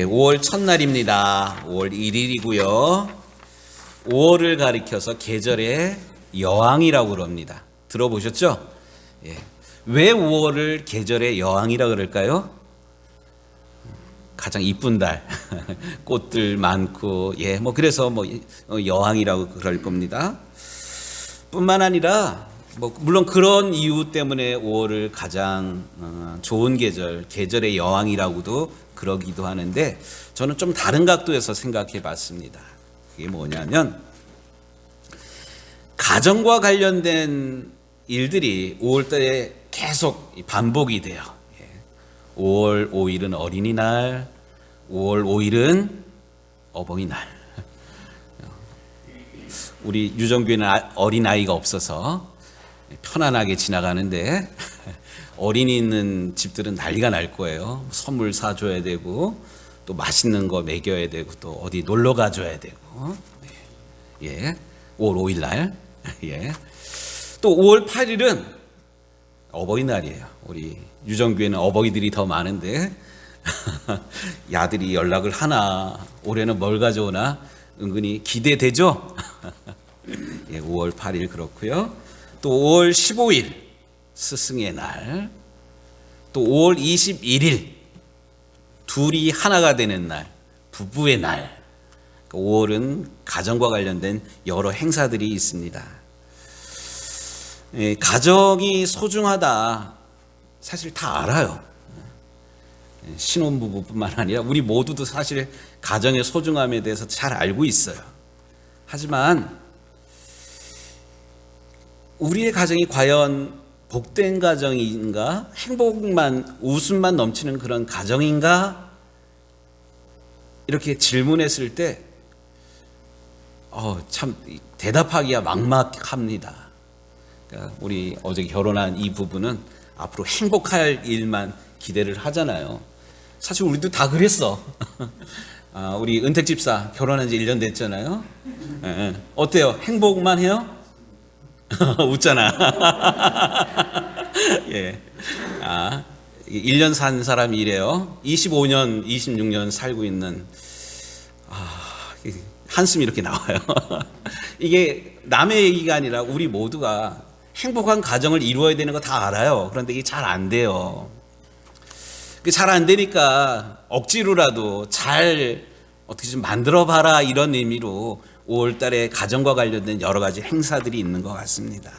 5월 첫날입니다. 5월 1일이고요. 5월을 가리켜서 계절의 여왕이라고 그럽니다. 들어보셨죠? 왜 5월을 계절의 여왕이라고 그럴까요? 가장 이쁜 달, 꽃들 많고, 그래서 여왕이라고 그럴 겁니다. 뿐만 아니라, 물론 그런 이유 때문에 5월을 가장 좋은 계절의 여왕이라고도 그러기도 하는데, 저는 좀 다른 각도에서 생각해 봤습니다. 그게 뭐냐면, 가정과 관련된 일들이 5월 달에 계속 반복이 돼요. 5월 5일은 어린이날, 5월 5일은 어버이날. 우리 유정교회는 어린아이가 없어서 편안하게 지나가는데 어린이 있는 집들은 난리가 날 거예요. 선물 사줘야 되고 또 맛있는 거 먹여야 되고 또 어디 놀러 가줘야 되고 5월 5일 날 또 5월 8일은 어버이날이에요. 우리 유정교회는 어버이들이 더 많은데 야들이 연락을 하나 올해는 뭘 가져오나 은근히 기대되죠. 5월 8일 그렇고요. 또 5월 15일 스승의 날, 또 5월 21일 둘이 하나가 되는 날, 부부의 날. 5월은 가정과 관련된 여러 행사들이 있습니다. 가정이 소중하다 사실 다 알아요. 신혼부부뿐만 아니라 우리 모두도 사실 가정의 소중함에 대해서 잘 알고 있어요. 하지만 우리의 가정이 과연 복된 가정인가? 행복만, 웃음만 넘치는 그런 가정인가? 이렇게 질문했을 때 참 대답하기가 막막합니다. 그러니까 우리 어제 결혼한 이 부부는 앞으로 행복할 일만 기대를 하잖아요. 사실 우리도 다 그랬어. 우리 은택 집사 결혼한 지 1년 됐잖아요. 어때요? 행복만 해요? 웃잖아. 1년 산 사람이 이래요. 25년, 26년 살고 있는 한숨이 이렇게 나와요. 이게 남의 얘기가 아니라 우리 모두가 행복한 가정을 이루어야 되는 거 다 알아요. 그런데 이게 잘 안 돼요. 잘 안 되니까 억지로라도 잘 어떻게 좀 만들어 봐라 이런 의미로 5월 달에 가정과 관련된 여러 가지 행사들이 있는 것 같습니다.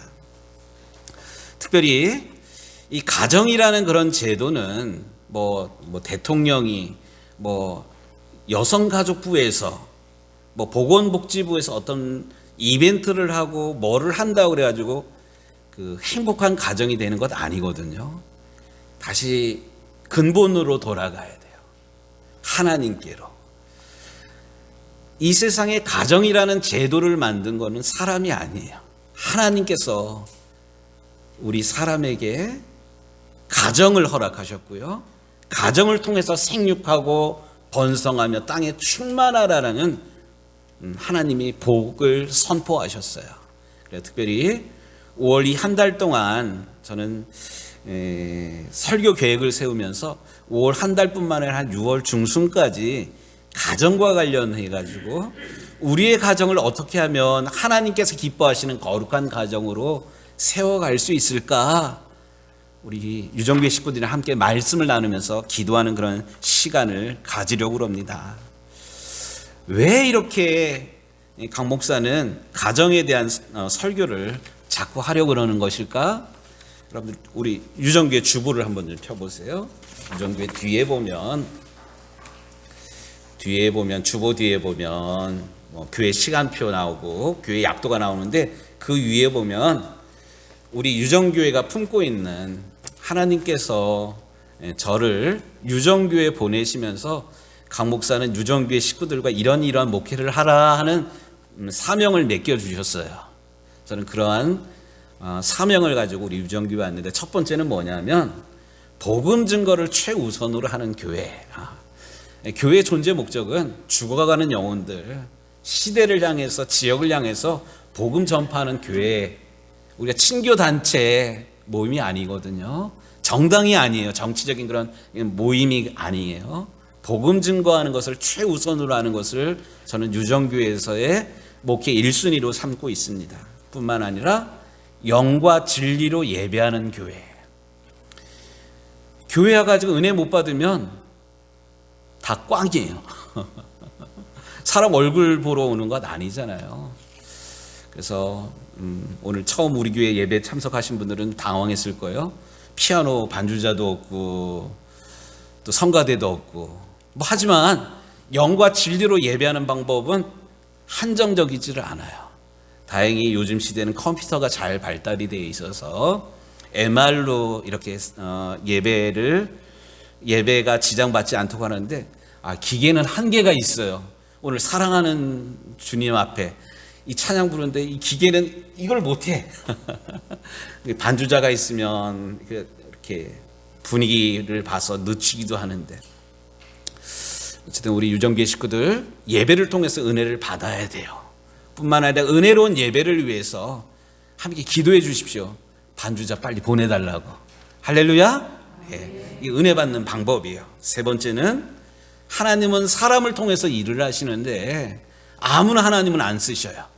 특별히 이 가정이라는 그런 제도는 대통령이 여성가족부에서 보건복지부에서 어떤 이벤트를 하고 뭐를 한다고 그래가지고 그 행복한 가정이 되는 것 아니거든요. 다시 근본으로 돌아가야 돼요. 하나님께로. 이 세상에 가정이라는 제도를 만든 것은 사람이 아니에요. 하나님께서 우리 사람에게 가정을 허락하셨고요. 가정을 통해서 생육하고 번성하며 땅에 충만하라는 하나님이 복을 선포하셨어요. 그래서 특별히 5월 이 한 달 동안 저는 설교 계획을 세우면서 5월 한 달뿐만 아니라 한 6월 중순까지 가정과 관련해 가지고 우리의 가정을 어떻게 하면 하나님께서 기뻐하시는 거룩한 가정으로 세워갈 수 있을까? 우리 유정교회 식구들이랑 함께 말씀을 나누면서 기도하는 그런 시간을 가지려고 합니다. 왜 이렇게 강 목사는 가정에 대한 설교를 자꾸 하려고 그러는 것일까? 여러분들 우리 유정교회 주보를 한번 좀 펴보세요. 유정교회 뒤에 보면 주보 뒤에 보면 교회 시간표 나오고 교회 약도가 나오는데 그 위에 보면 우리 유정교회가 품고 있는 하나님께서 저를 유정교회에 보내시면서 강 목사는 유정교회 식구들과 이런 목회를 하라 하는 사명을 맡겨주셨어요. 저는 그러한 사명을 가지고 우리 유정교회 왔는데 첫 번째는 뭐냐면 복음 증거를 최우선으로 하는 교회. 교회의 존재 목적은 죽어가는 영혼들, 시대를 향해서 지역을 향해서 복음 전파하는 교회. 우리가 친교단체 모임이 아니거든요. 정당이 아니에요. 정치적인 그런 모임이 아니에요. 복음 증거하는 것을 최우선으로 하는 것을 저는 유정교회에서의 목회 1순위로 삼고 있습니다. 뿐만 아니라 영과 진리로 예배하는 교회. 교회 와가지고 은혜 못 받으면 다 꽝이에요. 사람 얼굴 보러 오는 것 아니잖아요. 그래서 오늘 처음 우리 교회 예배 참석하신 분들은 당황했을 거예요. 피아노 반주자도 없고 또 성가대도 없고 하지만 영과 진리로 예배하는 방법은 한정적이지를 않아요. 다행히 요즘 시대는 컴퓨터가 잘 발달이 되어 있어서 MR로 이렇게 예배가 지장받지 않다고 하는데 기계는 한계가 있어요. 오늘 사랑하는 주님 앞에 이 찬양 부르는데 이 기계는 이걸 못해. 반주자가 있으면 이렇게 분위기를 봐서 늦추기도 하는데, 어쨌든 우리 유정교회 식구들 예배를 통해서 은혜를 받아야 돼요. 뿐만 아니라 은혜로운 예배를 위해서 함께 기도해 주십시오. 반주자 빨리 보내달라고. 할렐루야. 예, 이 은혜 받는 방법이에요. 세 번째는 하나님은 사람을 통해서 일을 하시는데 아무나 하나님은 안 쓰셔요.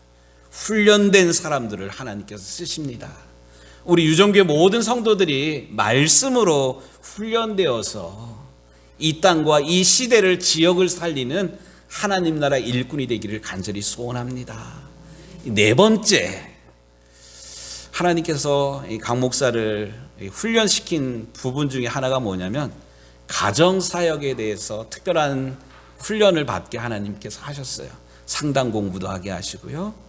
훈련된 사람들을 하나님께서 쓰십니다. 우리 유정교회 모든 성도들이 말씀으로 훈련되어서 이 땅과 이 시대를 지역을 살리는 하나님 나라 일꾼이 되기를 간절히 소원합니다. 네 번째, 하나님께서 강 목사를 훈련시킨 부분 중에 하나가 뭐냐면 가정사역에 대해서 특별한 훈련을 받게 하나님께서 하셨어요. 상담 공부도 하게 하시고요.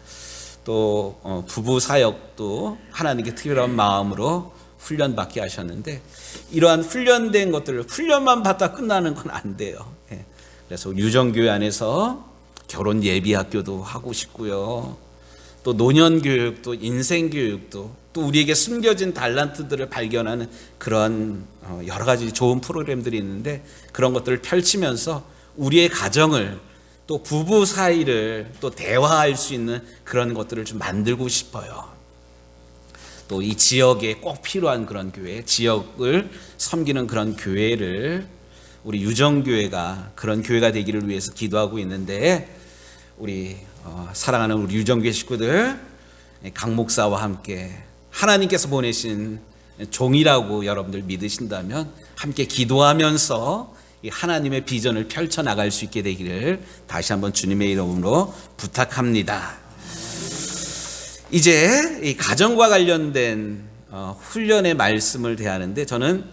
또 부부 사역도 하나님께 특별한 마음으로 훈련받게 하셨는데, 이러한 훈련된 것들을 훈련만 받다 끝나는 건 안 돼요. 그래서 유정교회 안에서 결혼 예비학교도 하고 싶고요. 또 노년교육도 인생교육도 또 우리에게 숨겨진 달란트들을 발견하는 그런 여러 가지 좋은 프로그램들이 있는데, 그런 것들을 펼치면서 우리의 가정을 또 부부 사이를 또 대화할 수 있는 그런 것들을 좀 만들고 싶어요. 또 이 지역에 꼭 필요한 그런 교회, 지역을 섬기는 그런 교회를 우리 유정교회가 그런 교회가 되기를 위해서 기도하고 있는데, 우리 사랑하는 우리 유정교회 식구들 강 목사와 함께 하나님께서 보내신 종이라고 여러분들 믿으신다면 함께 기도하면서 이 하나님의 비전을 펼쳐나갈 수 있게 되기를 다시 한번 주님의 이름으로 부탁합니다. 이제 이 가정과 관련된 훈련의 말씀을 대하는데, 저는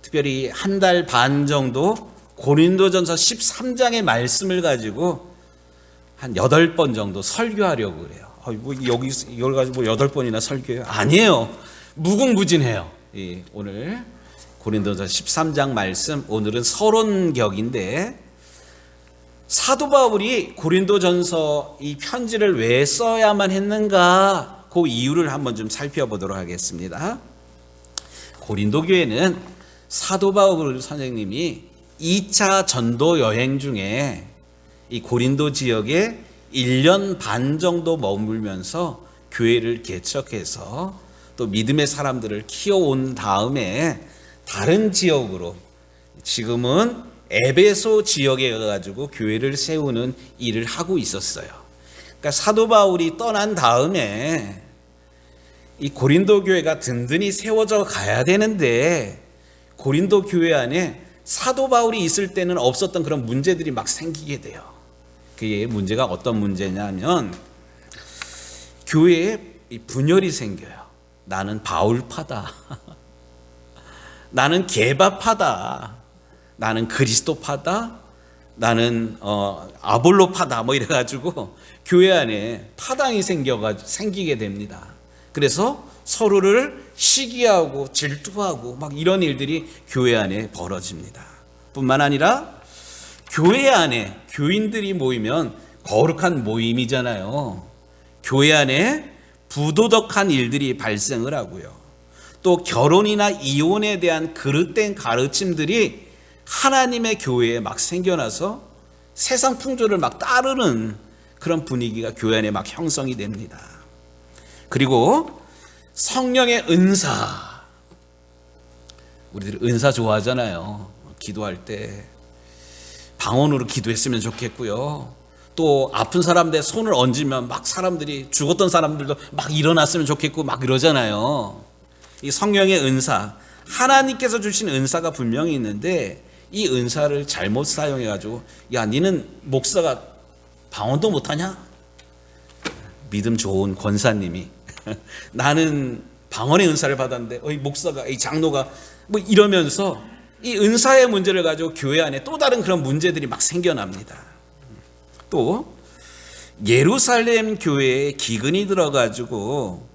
특별히 한 달 반 정도 고린도전서 13장의 말씀을 가지고 한 8번 정도 설교하려고 그래요. 여기 이걸 가지고 8번이나 설교해요? 아니에요. 무궁무진해요. 오늘 고린도전서 13장 말씀, 오늘은 서론격인데, 사도 바울이 고린도전서 이 편지를 왜 써야만 했는가, 그 이유를 한번 좀 살펴보도록 하겠습니다. 고린도 교회는 사도 바울 선생님이 2차 전도 여행 중에 이 고린도 지역에 1년 반 정도 머물면서 교회를 개척해서 또 믿음의 사람들을 키워온 다음에 다른 지역으로, 지금은 에베소 지역에 가가지고 교회를 세우는 일을 하고 있었어요. 그러니까 사도 바울이 떠난 다음에 이 고린도 교회가 든든히 세워져 가야 되는데, 고린도 교회 안에 사도 바울이 있을 때는 없었던 그런 문제들이 막 생기게 돼요. 그게 문제가 어떤 문제냐면, 교회에 분열이 생겨요. 나는 바울파다. 나는 케바파다. 나는 그리스도파다. 나는 아볼로파다. 이래가지고 교회 안에 파당이 생기게 됩니다. 그래서 서로를 시기하고 질투하고 이런 일들이 교회 안에 벌어집니다. 뿐만 아니라 교회 안에 교인들이 모이면 거룩한 모임이잖아요. 교회 안에 부도덕한 일들이 발생을 하고요. 또 결혼이나 이혼에 대한 그릇된 가르침들이 하나님의 교회에 막 생겨나서 세상 풍조를 막 따르는 그런 분위기가 교회 안에 막 형성이 됩니다. 그리고 성령의 은사, 우리들 은사 좋아하잖아요. 기도할 때 방언으로 기도했으면 좋겠고요. 또 아픈 사람들 손을 얹으면 막 사람들이, 죽었던 사람들도 막 일어났으면 좋겠고 막 이러잖아요. 이 성령의 은사, 하나님께서 주신 은사가 분명히 있는데 이 은사를 잘못 사용해가지고 야 니는 목사가 방언도 못하냐? 믿음 좋은 권사님이 나는 방언의 은사를 받았는데 이 목사가, 이 장로가 뭐 이러면서 이 은사의 문제를 가지고 교회 안에 또 다른 그런 문제들이 막 생겨납니다. 또 예루살렘 교회에 기근이 들어가지고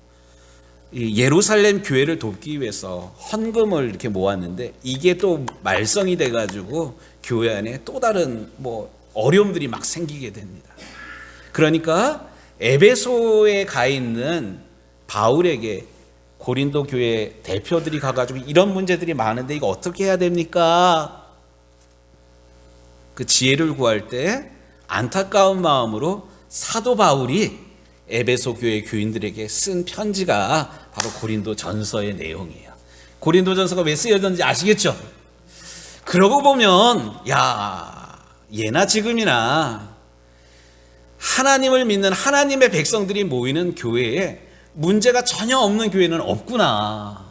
이 예루살렘 교회를 돕기 위해서 헌금을 이렇게 모았는데 이게 또 말썽이 돼가지고 교회 안에 또 다른 뭐 어려움들이 막 생기게 됩니다. 그러니까 에베소에 가 있는 바울에게 고린도 교회 대표들이 가가지고 이런 문제들이 많은데 이거 어떻게 해야 됩니까? 그 지혜를 구할 때 안타까운 마음으로 사도 바울이 에베소 교회 교인들에게 쓴 편지가 바로 고린도 전서의 내용이에요. 고린도 전서가 왜 쓰여졌는지 아시겠죠? 그러고 보면 야 예나 지금이나 하나님을 믿는 하나님의 백성들이 모이는 교회에 문제가 전혀 없는 교회는 없구나.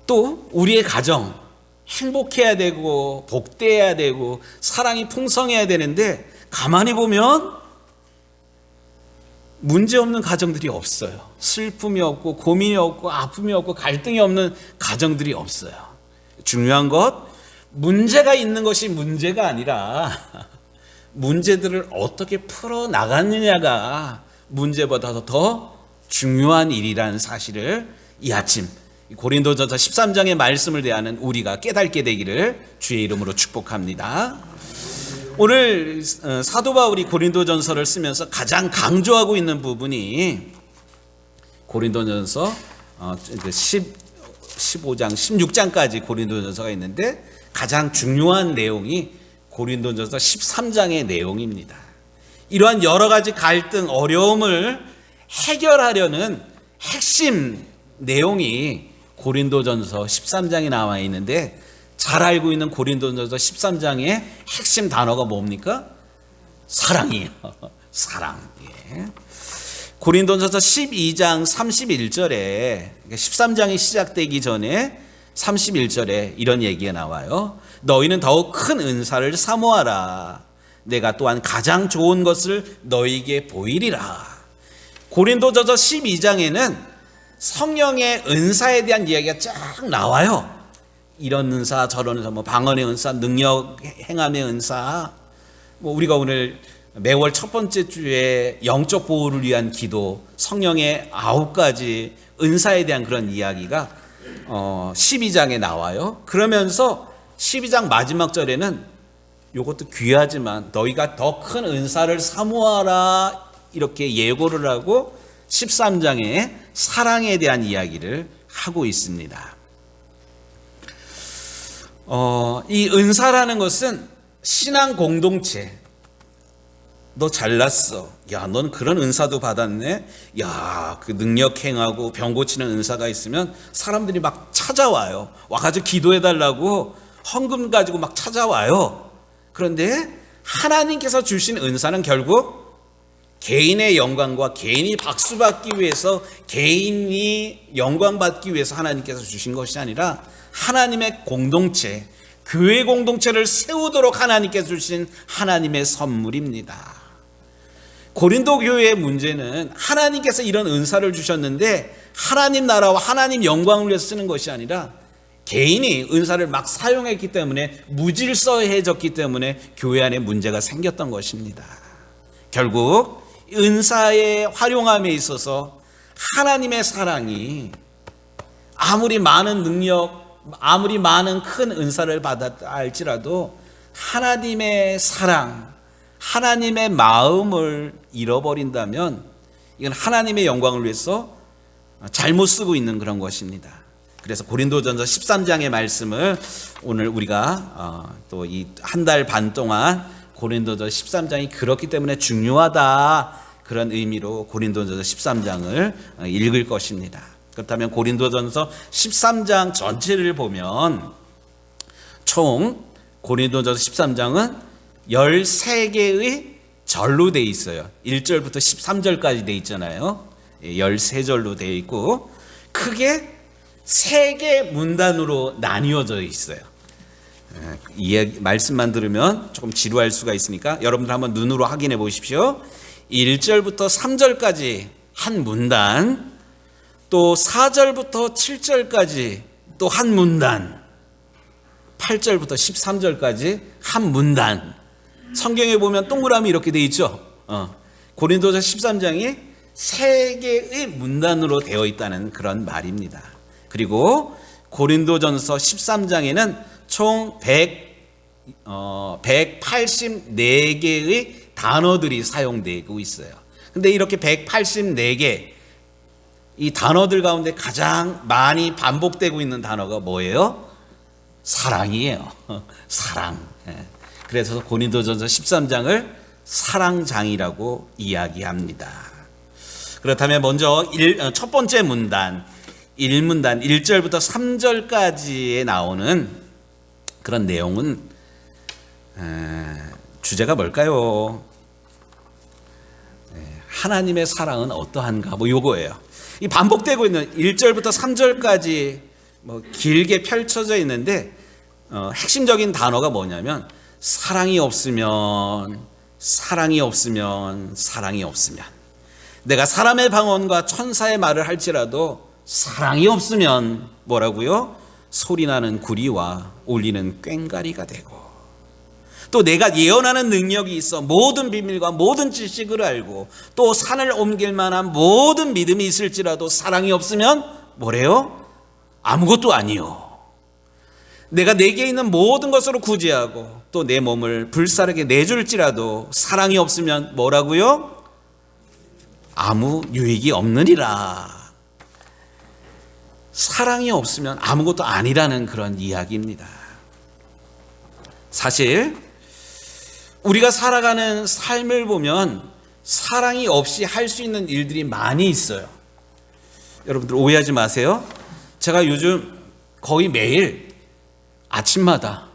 또 우리의 가정 행복해야 되고 복되어야 되고 사랑이 풍성해야 되는데 가만히 보면 문제 없는 가정들이 없어요. 슬픔이 없고 고민이 없고 아픔이 없고 갈등이 없는 가정들이 없어요. 중요한 것, 문제가 있는 것이 문제가 아니라 문제들을 어떻게 풀어나갔느냐가 문제보다 더 중요한 일이라는 사실을 이 아침 고린도전서 13장의 말씀을 대하는 우리가 깨닫게 되기를 주의 이름으로 축복합니다. 오늘 사도 바울이 고린도전서를 쓰면서 가장 강조하고 있는 부분이 고린도전서 15장, 16장까지 고린도전서가 있는데 가장 중요한 내용이 고린도전서 13장의 내용입니다. 이러한 여러 가지 갈등, 어려움을 해결하려는 핵심 내용이 고린도전서 13장에 나와 있는데 잘 알고 있는 고린도전서 13장의 핵심 단어가 뭡니까? 사랑이에요. 사랑. 예. 고린도전서 12장 31절에 13장이 시작되기 전에 31절에 이런 얘기가 나와요. 너희는 더욱 큰 은사를 사모하라. 내가 또한 가장 좋은 것을 너희에게 보이리라. 고린도전서 12장에는 성령의 은사에 대한 이야기가 쫙 나와요. 이런 은사, 저런 은사, 뭐 방언의 은사, 능력 행함의 은사. 뭐 우리가 오늘 매월 첫 번째 주에 영적 보호를 위한 기도, 성령의 9가지 은사에 대한 그런 이야기가 12장에 나와요. 그러면서 12장 마지막 절에는 이것도 귀하지만 너희가 더 큰 은사를 사모하라 이렇게 예고를 하고 13장에 사랑에 대한 이야기를 하고 있습니다. 이 은사라는 것은 신앙 공동체. 너 잘났어. 야, 넌 그런 은사도 받았네. 야, 그 능력 행하고 병 고치는 은사가 있으면 사람들이 막 찾아와요. 와가지고 기도해달라고 헌금 가지고 막 찾아와요. 그런데 하나님께서 주신 은사는 결국 개인의 영광과 개인이 박수받기 위해서, 개인이 영광받기 위해서 하나님께서 주신 것이 아니라 하나님의 공동체, 교회 공동체를 세우도록 하나님께서 주신 하나님의 선물입니다. 고린도 교회의 문제는 하나님께서 이런 은사를 주셨는데 하나님 나라와 하나님 영광을 위해서 쓰는 것이 아니라 개인이 은사를 막 사용했기 때문에, 무질서해졌기 때문에 교회 안에 문제가 생겼던 것입니다. 결국 은사의 활용함에 있어서 하나님의 사랑이 아무리 많은 능력, 아무리 많은 큰 은사를 받았다 할지라도 하나님의 사랑, 하나님의 마음을 잃어버린다면 이건 하나님의 영광을 위해서 잘못 쓰고 있는 그런 것입니다. 그래서 고린도전서 13장의 말씀을 오늘 우리가 또 이 한 달 반 동안 고린도전서 13장이 그렇기 때문에 중요하다, 그런 의미로 고린도전서 13장을 읽을 것입니다. 그렇다면 고린도전서 13장 전체를 보면 총 고린도전서 13장은 13개의 절로 돼 있어요. 1절부터 13절까지 돼 있잖아요. 13절로 돼 있고 크게 3개 문단으로 나뉘어져 있어요. 이 말씀만 들으면 조금 지루할 수가 있으니까 여러분들 한번 눈으로 확인해 보십시오. 1절부터 3절까지 한 문단, 또 4절부터 7절까지 또 한 문단, 8절부터 13절까지 한 문단. 성경에 보면 동그라미 이렇게 돼 있죠. 고린도서 13장이 3개의 문단으로 되어 있다는 그런 말입니다. 그리고 고린도전서 13장에는 총 184개의 단어들이 사용되고 있어요. 근데 이렇게 184개 이 단어들 가운데 가장 많이 반복되고 있는 단어가 뭐예요? 사랑이에요. 사랑. 그래서 고린도전서 13장을 사랑장이라고 이야기합니다. 그렇다면 먼저 첫 번째 문단, 1문단 1절부터 3절까지에 나오는 그런 내용은 주제가 뭘까요? 하나님의 사랑은 어떠한가? 뭐 요거예요. 이 반복되고 있는 1절부터 3절까지 뭐 길게 펼쳐져 있는데 핵심적인 단어가 뭐냐면 사랑이 없으면 내가 사람의 방언과 천사의 말을 할지라도 사랑이 없으면 뭐라고요? 소리나는 구리와 울리는 꽹과리가 되고, 또 내가 예언하는 능력이 있어 모든 비밀과 모든 지식을 알고 또 산을 옮길 만한 모든 믿음이 있을지라도 사랑이 없으면 뭐래요? 아무것도 아니요. 내가 내게 있는 모든 것으로 구제하고 또 내 몸을 불사르게 내줄지라도 사랑이 없으면 뭐라고요? 아무 유익이 없느니라. 사랑이 없으면 아무것도 아니라는 그런 이야기입니다. 사실 우리가 살아가는 삶을 보면 사랑이 없이 할 수 있는 일들이 많이 있어요. 여러분들 오해하지 마세요. 제가 요즘 거의 매일 아침마다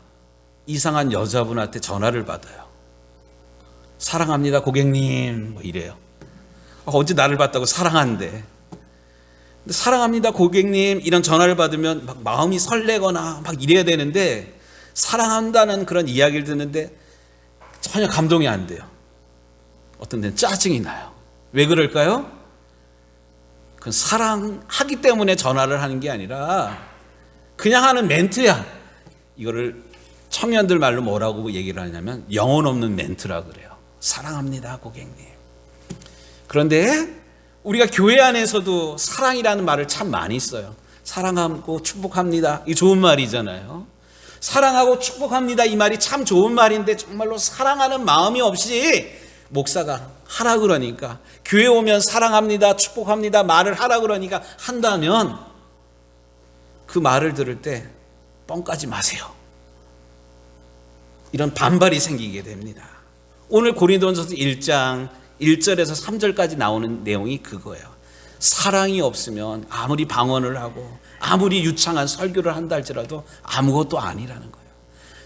이상한 여자분한테 전화를 받아요. 사랑합니다 고객님 뭐 이래요. 어제 나를 봤다고 사랑한대. 근데 사랑합니다 고객님 이런 전화를 받으면 막 마음이 설레거나 막 이래야 되는데, 사랑한다는 그런 이야기를 듣는데 전혀 감동이 안 돼요. 어떤 데는 짜증이 나요. 왜 그럴까요? 그건 사랑하기 때문에 전화를 하는 게 아니라 그냥 하는 멘트야. 이거를 청년들 말로 뭐라고 얘기를 하냐면 영혼 없는 멘트라 그래요. 사랑합니다 고객님. 그런데 우리가 교회 안에서도 사랑이라는 말을 참 많이 써요. 사랑하고 축복합니다. 이게 좋은 말이잖아요. 사랑하고 축복합니다 이 말이 참 좋은 말인데 정말로 사랑하는 마음이 없이 목사가 하라 그러니까, 교회 오면 사랑합니다 축복합니다 말을 하라 그러니까 한다면 그 말을 들을 때 뻥까지 마세요. 이런 반발이 생기게 됩니다. 오늘 고린도전서 1장 1절에서 3절까지 나오는 내용이 그거예요. 사랑이 없으면 아무리 방언을 하고 아무리 유창한 설교를 한다 할지라도 아무것도 아니라는 거예요.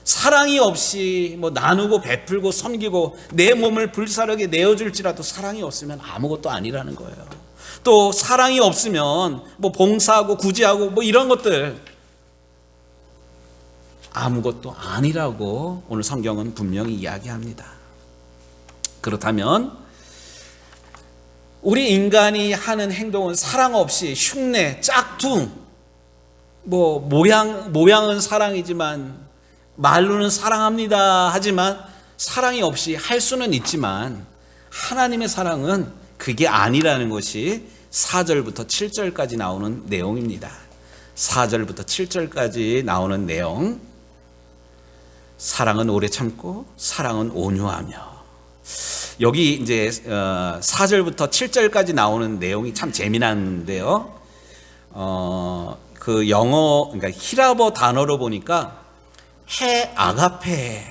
사랑이 없이 뭐 나누고 베풀고 섬기고 내 몸을 불사르게 내어줄지라도 사랑이 없으면 아무것도 아니라는 거예요. 또 사랑이 없으면 뭐 봉사하고 구제하고 뭐 이런 것들 아무것도 아니라고 오늘 성경은 분명히 이야기합니다. 그렇다면 우리 인간이 하는 행동은 사랑 없이 흉내, 짝퉁, 뭐 모양은 사랑이지만 말로는 사랑합니다 하지만 사랑이 없이 할 수는 있지만 하나님의 사랑은 그게 아니라는 것이 4절부터 7절까지 나오는 내용입니다. 4절부터 7절까지 나오는 내용. 사랑은 오래 참고 사랑은 온유하며. 여기 이제 4절부터 7절까지 나오는 내용이 참 재미난데요. 그 영어, 그러니까 히라버 단어로 보니까 해 아가페,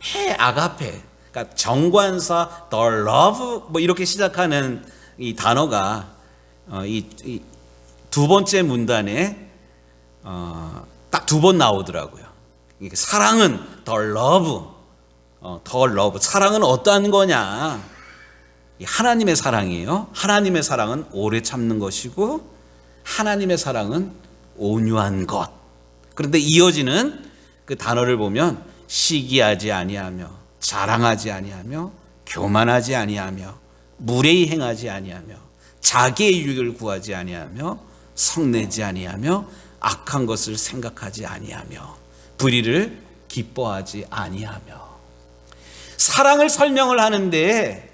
그러니까 정관사 the love 뭐 이렇게 시작하는 이 단어가 이 두 번째 문단에 딱 두 번 나오더라고요. 사랑은 더 러브. 사랑은 어떠한 거냐? 하나님의 사랑이에요. 하나님의 사랑은 오래 참는 것이고 하나님의 사랑은 온유한 것. 그런데 이어지는 그 단어를 보면 시기하지 아니하며 자랑하지 아니하며 교만하지 아니하며 무례히 행하지 아니하며 자기의 유익을 구하지 아니하며 성내지 아니하며 악한 것을 생각하지 아니하며 불의를 기뻐하지 아니하며. 사랑을 설명을 하는데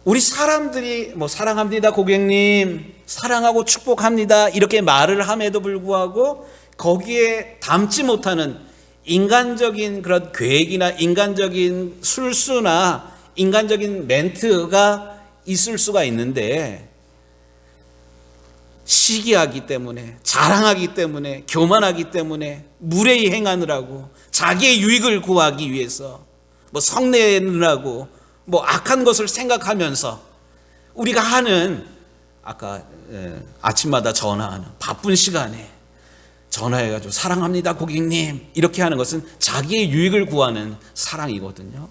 우리 사람들이 사랑합니다 고객님, 사랑하고 축복합니다 이렇게 말을 함에도 불구하고 거기에 담지 못하는 인간적인 그런 계획이나 인간적인 술수나 인간적인 멘트가 있을 수가 있는데, 시기하기 때문에, 자랑하기 때문에, 교만하기 때문에, 무례히 행하느라고, 자기의 유익을 구하기 위해서 성내느라고 악한 것을 생각하면서 우리가 하는, 아까 아침마다 전화하는 바쁜 시간에 전화해가지고 사랑합니다 고객님 이렇게 하는 것은 자기의 유익을 구하는 사랑이거든요.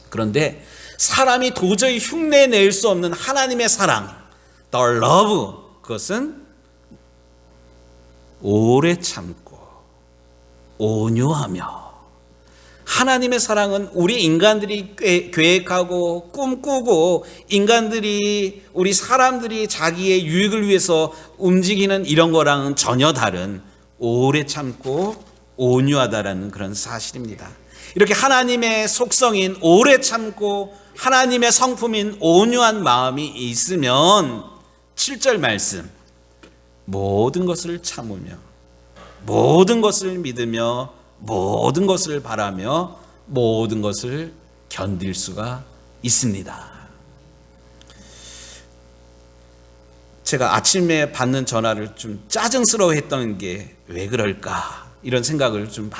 그런데 사람이 도저히 흉내낼 수 없는 하나님의 사랑, the love, 그것은 오래 참고 온유하며. 하나님의 사랑은 우리 인간들이 계획하고 꿈꾸고 우리 사람들이 자기의 유익을 위해서 움직이는 이런 거랑은 전혀 다른 오래 참고 온유하다라는 그런 사실입니다. 이렇게 하나님의 속성인 오래 참고 하나님의 성품인 온유한 마음이 있으면 7절 말씀, 모든 것을 참으며 모든 것을 믿으며 모든 것을 바라며 모든 것을 견딜 수가 있습니다. 제가 아침에 받는 전화를 좀 짜증스러워 했던 게 왜 그럴까 이런 생각을 좀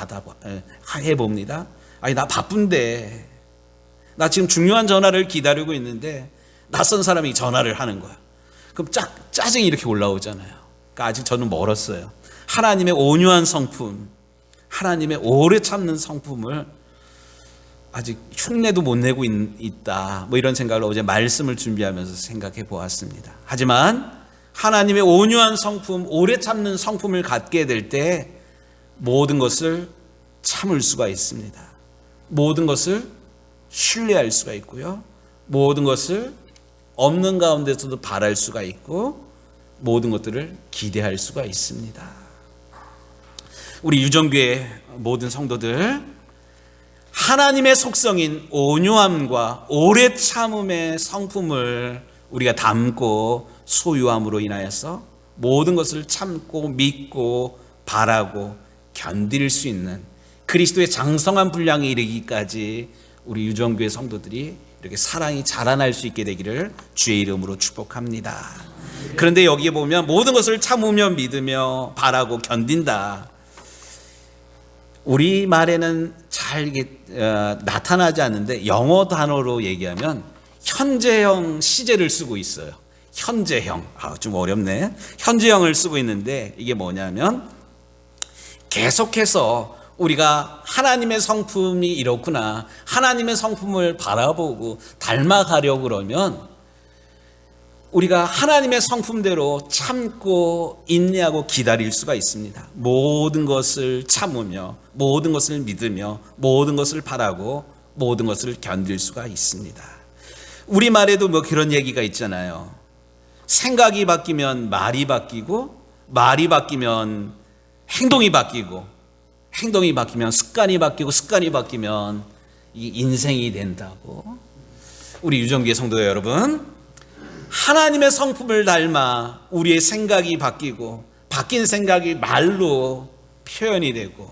해봅니다. 아니 나 바쁜데, 나 지금 중요한 전화를 기다리고 있는데 낯선 사람이 전화를 하는 거야. 그럼 짜증이 이렇게 올라오잖아요. 그러니까 아직 저는 멀었어요. 하나님의 온유한 성품, 하나님의 오래 참는 성품을 아직 흉내도 못 내고 있다, 이런 생각을 어제 말씀을 준비하면서 생각해 보았습니다. 하지만 하나님의 온유한 성품, 오래 참는 성품을 갖게 될 때 모든 것을 참을 수가 있습니다. 모든 것을 신뢰할 수가 있고요, 모든 것을 없는 가운데서도 바랄 수가 있고 모든 것들을 기대할 수가 있습니다. 우리 유정교회 모든 성도들, 하나님의 속성인 온유함과 오래 참음의 성품을 우리가 담고 소유함으로 인하여서 모든 것을 참고 믿고 바라고 견딜 수 있는 그리스도의 장성한 분량에 이르기까지 우리 유정교회 성도들이 이렇게 사랑이 자라날 수 있게 되기를 주의 이름으로 축복합니다. 그런데 여기에 보면 모든 것을 참으며 믿으며 바라고 견딘다. 우리 말에는 잘 이게 나타나지 않는데 영어 단어로 얘기하면 현재형 시제를 쓰고 있어요. 현재형, 좀 어렵네. 현재형을 쓰고 있는데 이게 뭐냐면 계속해서 우리가 하나님의 성품이 이렇구나, 하나님의 성품을 바라보고 닮아가려고 그러면 우리가 하나님의 성품대로 참고 인내하고 기다릴 수가 있습니다. 모든 것을 참으며 모든 것을 믿으며 모든 것을 바라고 모든 것을 견딜 수가 있습니다. 우리말에도 그런 얘기가 있잖아요. 생각이 바뀌면 말이 바뀌고 말이 바뀌면 행동이 바뀌고 행동이 바뀌면 습관이 바뀌고 습관이 바뀌면 이 인생이 된다고. 우리 유정교회 성도 여러분, 하나님의 성품을 닮아 우리의 생각이 바뀌고 바뀐 생각이 말로 표현이 되고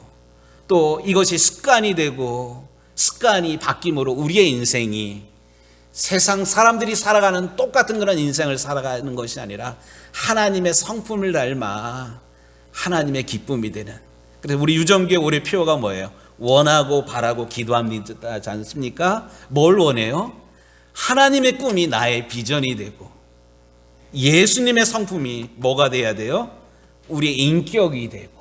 또 이것이 습관이 되고 습관이 바뀜으로 우리의 인생이 세상 사람들이 살아가는 똑같은 그런 인생을 살아가는 것이 아니라 하나님의 성품을 닮아 하나님의 기쁨이 되는. 그래서 우리 유정교회 올해 표어가 뭐예요? 원하고 바라고 기도합니다 하지 않습니까? 뭘 원해요? 하나님의 꿈이 나의 비전이 되고 예수님의 성품이 뭐가 돼야 돼요? 우리의 인격이 되고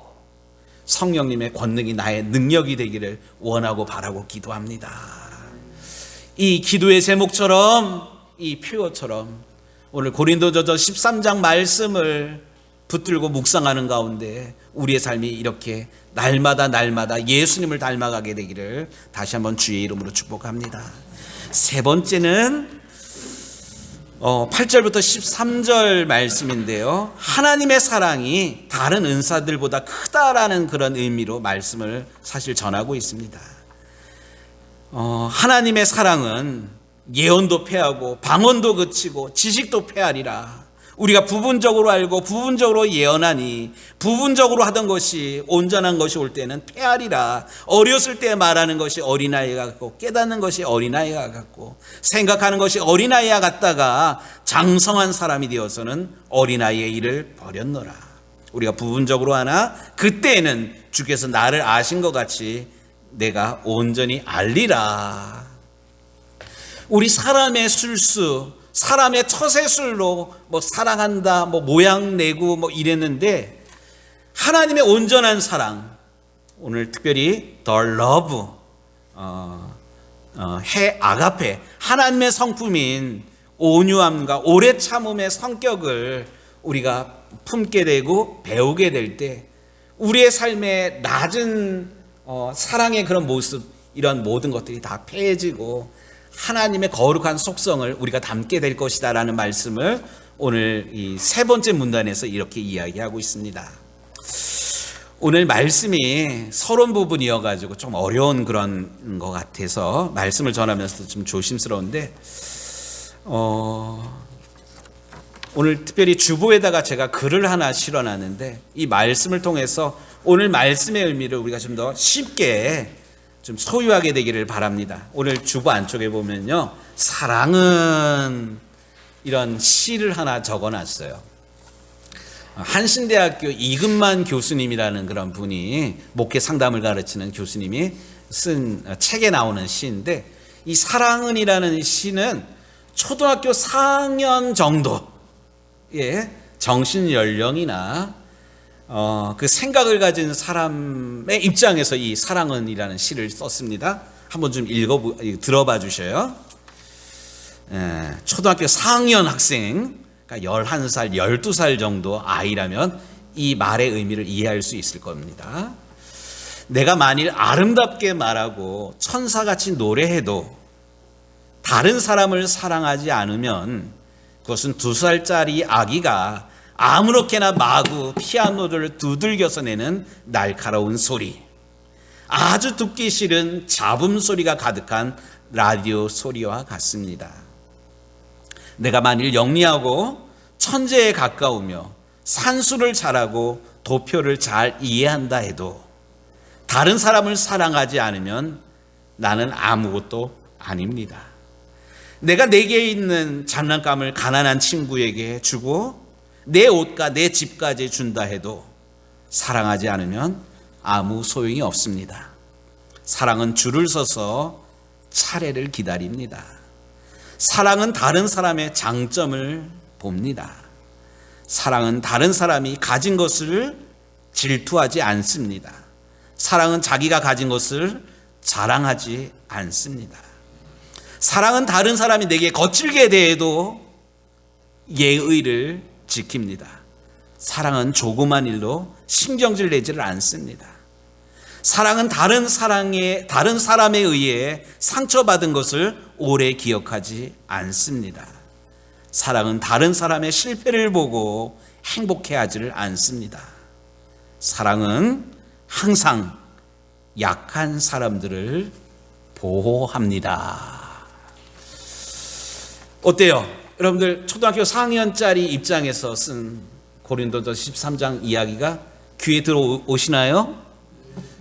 성령님의 권능이 나의 능력이 되기를 원하고 바라고 기도합니다. 이 기도의 제목처럼, 이 표어처럼 오늘 고린도전서 13장 말씀을 붙들고 묵상하는 가운데 우리의 삶이 이렇게 날마다 예수님을 닮아가게 되기를 다시 한번 주의 이름으로 축복합니다. 세 번째는 8절부터 13절 말씀인데요, 하나님의 사랑이 다른 은사들보다 크다라는 그런 의미로 말씀을 사실 전하고 있습니다. 하나님의 사랑은 예언도 패하고 방언도 그치고 지식도 패하리라. 우리가 부분적으로 알고 부분적으로 예언하니 부분적으로 하던 것이 온전한 것이 올 때는 패하리라. 어렸을 때 말하는 것이 어린아이가 같고 깨닫는 것이 어린아이가 같고 생각하는 것이 어린아이와 같다가 장성한 사람이 되어서는 어린아이의 일을 버렸노라. 우리가 부분적으로 하나 그때에는 주께서 나를 아신 것 같이 내가 온전히 알리라. 우리 사람의 술수, 사람의 처세술로 사랑한다, 모양 내고 이랬는데 하나님의 온전한 사랑, 오늘 특별히 the love, 해 아가페, 하나님의 성품인 온유함과 오래 참음의 성격을 우리가 품게 되고 배우게 될 때 우리의 삶의 낮은 사랑의 그런 모습, 이런 모든 것들이 다 패해지고 하나님의 거룩한 속성을 우리가 담게 될 것이다 라는 말씀을 오늘 이 세 번째 문단에서 이렇게 이야기하고 있습니다. 오늘 말씀이 서론 부분이어가지고 좀 어려운 그런 것 같아서 말씀을 전하면서 좀 조심스러운데 오늘 특별히 주보에다가 제가 글을 하나 실어놨는데 이 말씀을 통해서 오늘 말씀의 의미를 우리가 좀 더 쉽게 좀 소유하게 되기를 바랍니다. 오늘 주보 안쪽에 보면요, 사랑은 이런 시를 하나 적어놨어요. 한신대학교 이근만 교수님이라는 그런 분이 목회 상담을 가르치는 교수님이 쓴 책에 나오는 시인데, 이 사랑은이라는 시는 초등학교 4학년 정도의 정신 연령이나 그 생각을 가진 사람의 입장에서 이 사랑은이라는 시를 썼습니다. 한번 좀 들어봐 주셔요. 초등학교 4학년 학생, 그러니까 11살, 12살 정도 아이라면 이 말의 의미를 이해할 수 있을 겁니다. 내가 만일 아름답게 말하고 천사같이 노래해도 다른 사람을 사랑하지 않으면 그것은 2살짜리 아기가 아무렇게나 마구 피아노를 두들겨서 내는 날카로운 소리, 아주 듣기 싫은 잡음 소리가 가득한 라디오 소리와 같습니다. 내가 만일 영리하고 천재에 가까우며 산수를 잘하고 도표를 잘 이해한다 해도 다른 사람을 사랑하지 않으면 나는 아무것도 아닙니다. 내가 내게 있는 장난감을 가난한 친구에게 주고 내 옷과 내 집까지 준다 해도 사랑하지 않으면 아무 소용이 없습니다. 사랑은 줄을 서서 차례를 기다립니다. 사랑은 다른 사람의 장점을 봅니다. 사랑은 다른 사람이 가진 것을 질투하지 않습니다. 사랑은 자기가 가진 것을 자랑하지 않습니다. 사랑은 다른 사람이 내게 거칠게 대해도 예의를 지킵니다. 사랑은 조그만 일로 신경질 내지를 않습니다. 사랑은 다른 사람에 의해 상처받은 것을 오래 기억하지 않습니다. 사랑은 다른 사람의 실패를 보고 행복해하지를 않습니다. 사랑은 항상 약한 사람들을 보호합니다. 어때요? 여러분들 초등학교 4학년짜리 입장에서 쓴 고린도전서 13장 이야기가 귀에 들어오시나요?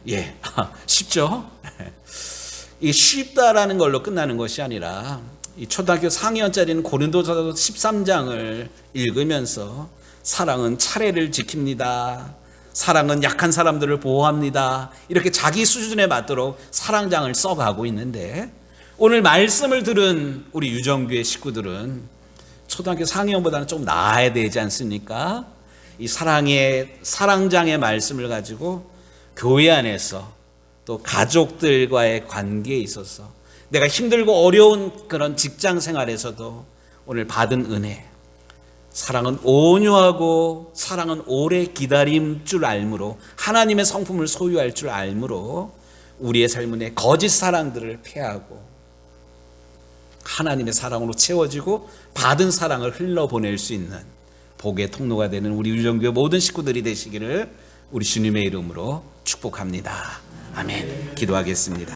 예, 쉽죠? 이 쉽다라는 걸로 끝나는 것이 아니라 이 초등학교 4학년짜리는 고린도전서 13장을 읽으면서 사랑은 차례를 지킵니다. 사랑은 약한 사람들을 보호합니다. 이렇게 자기 수준에 맞도록 사랑장을 써가고 있는데 오늘 말씀을 들은 우리 유정교회 식구들은 초등학교 4학년보다는 좀 나아야 되지 않습니까? 이 사랑장의 말씀을 가지고 교회 안에서 또 가족들과의 관계에 있어서 내가 힘들고 어려운 그런 직장 생활에서도 오늘 받은 은혜, 사랑은 온유하고 사랑은 오래 기다림 줄 알므로 하나님의 성품을 소유할 줄 알므로 우리의 삶의 거짓 사랑들을 패하고 하나님의 사랑으로 채워지고 받은 사랑을 흘러보낼 수 있는 복의 통로가 되는 우리 유정교회 모든 식구들이 되시기를 우리 주님의 이름으로 축복합니다. 아멘. 기도하겠습니다.